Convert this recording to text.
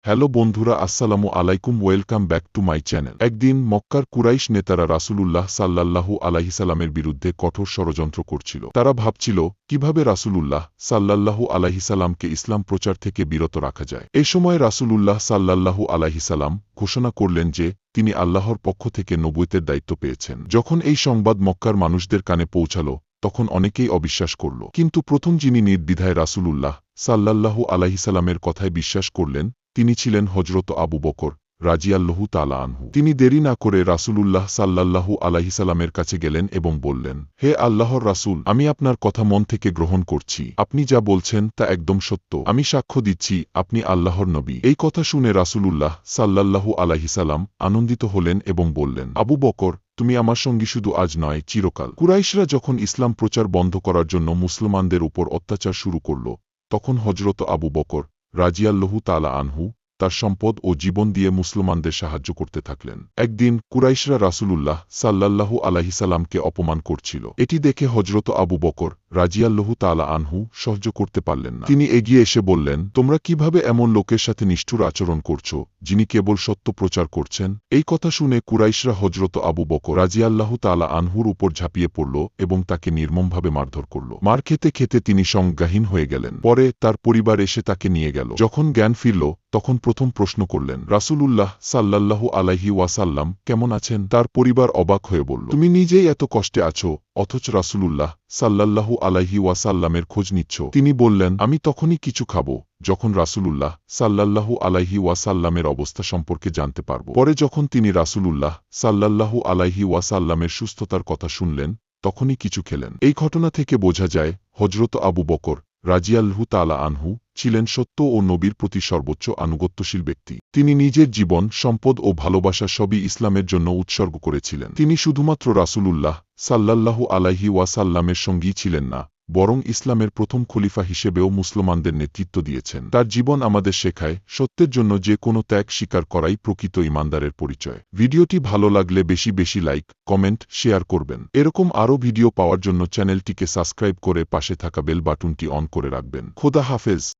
Hello বন্ধুরা, আসসালামু আলাইকুম, welcome back to my channel. একদিন মক্কার কুরাইশ নেতারা রাসূলুল্লাহ সাল্লাল্লাহু আলাইহি সাল্লামের বিরুদ্ধে কঠোর ষড়যন্ত্র করছিল। তারা ভাবছিল কিভাবে রাসূলুল্লাহ সাল্লাল্লাহু আলাইহি সাল্লামকে ইসলাম প্রচার থেকে বিরত রাখা যায়। এই সময় রাসূলুল্লাহ সাল্লাল্লাহু আলাইহি সাল্লাম ঘোষণা করলেন যে তিনি আল্লাহর পক্ষ থেকে নবুয়তের দায়িত্ব পেয়েছেন। যখন এই সংবাদ মক্কার মানুষদের কানে পৌঁছাল, তখন অনেকেই অবিশ্বাস করল। কিন্তু প্রথম যিনি নির্দ্বিধায় রাসূলুল্লাহ সাল্লাল্লাহু আলাইহি সাল্লামের কথায় বিশ্বাস করলেন, তিনি ছিলেন হযরত আবু বকর রাজিয়াল্লাহু তাআলা আনহু। তিনি দেরি না করে রাসূলুল্লাহ সাল্লাল্লাহু আলাইহি সাল্লামের কাছে গেলেন এবং বললেন, হে আল্লাহর রাসূল, আমি আপনার কথা মন থেকে গ্রহণ করছি। আপনি যা বলছেন তা একদম সত্য। আমি সাক্ষ্য দিচ্ছি আপনি আল্লাহর নবী। এই কথা শুনে রাসূলুল্লাহ সাল্লাল্লাহু আলাইহি সাল্লাম আনন্দিত হলেন এবং বললেন, আবু বকর, তুমি আমার সঙ্গী শুধু আজ নয়, চিরকাল। কুরাইশরা যখন ইসলাম প্রচার বন্ধ করার জন্য মুসলমানদের উপর অত্যাচার শুরু করল, তখন হযরত আবু বকর রাজিয়াল্লাহু তাআলা আনহু তার সম্পদ ও জীবন দিয়ে মুসলমানদের সাহায্য করতে থাকলেন। একদিন কুরাইশরা রাসূলুল্লাহ সাল্লাল্লাহু আলাইহি সাল্লামকে অপমান করছিল। এটি দেখে হযরত আবু বকর রাজিয়াল্লাহু তাআলা আনহু সহ্য করতে পারলেন না। তিনি এগিয়ে এসে বললেন, তোমরা কিভাবে এমন লোকের সাথে নিষ্ঠুর আচরণ করছো, যিনি কেবল সত্য প্রচার করছেন? এই কথা শুনে কুরাইশরা হযরত আবু বকর রাজিয়াল্লাহু তাআলা আনহুর উপর ঝাঁপিয়ে পড়ল এবং তাকে নির্মমভাবে মারধর করল। মার খেতে খেতে তিনি সংজ্ঞাহীন হয়ে গেলেন। পরে তার পরিবার এসে তাকে নিয়ে গেল। যখন জ্ঞান ফিরল, তখন প্রথম প্রশ্ন করলেন, রাসূলুল্লাহ সাল্লাল্লাহু আলাইহি ওয়াসাল্লাম কেমন আছেন? তার পরিবার অবাক হয়ে বলল, তুমি নিজেই এত কষ্টে আছো, অথচ রাসূলুল্লাহ সাল্লাল্লাহু আলাইহি ওয়াসাল্লামের খোঁজ নিচ্ছ। তিনি বললেন, আমি তখনই কিছু খাবো যখন রাসূলুল্লাহ সাল্লাল্লাহু আলাইহি ওয়াসাল্লামের অবস্থা সম্পর্কে জানতে পারব। পরে যখন তিনি রাসূলুল্লাহ সাল্লাল্লাহু আলাইহি ওয়াসাল্লামের সুস্থতার কথা শুনলেন, তখনই কিছু খেলেন। এই ঘটনা থেকে বোঝা যায় হযরত আবু বকর রাজিয়াল্লাহু তাআলা আনহু ছিলেন সত্য ও নবীর প্রতি সর্বোচ্চ আনুগত্যশীল ব্যক্তি। তিনি নিজের জীবন, সম্পদ ও ভালোবাসা সবই ইসলামের জন্য উৎসর্গ করেছিলেন। তিনি শুধুমাত্র রাসূলুল্লাহ সাল্লাল্লাহু আলাইহি ওয়াসাল্লামের সঙ্গী ছিলেন না, বরং ইসলামের প্রথম খলিফা হিসেবেও মুসলমানদের নেতৃত্ব দিয়েছেন। তার জীবন আমাদের শেখায়, সত্যের জন্য যে কোনো ত্যাগ স্বীকার করাই প্রকৃত ঈমানদারের পরিচয়। ভিডিওটি ভালো লাগলে বেশি বেশি লাইক, কমেন্ট, শেয়ার করবেন। এরকম আরও ভিডিও পাওয়ার জন্য চ্যানেলটিকে সাবস্ক্রাইব করে পাশে থাকা বেল বাটনটি অন করে রাখবেন। খোদা হাফেজ।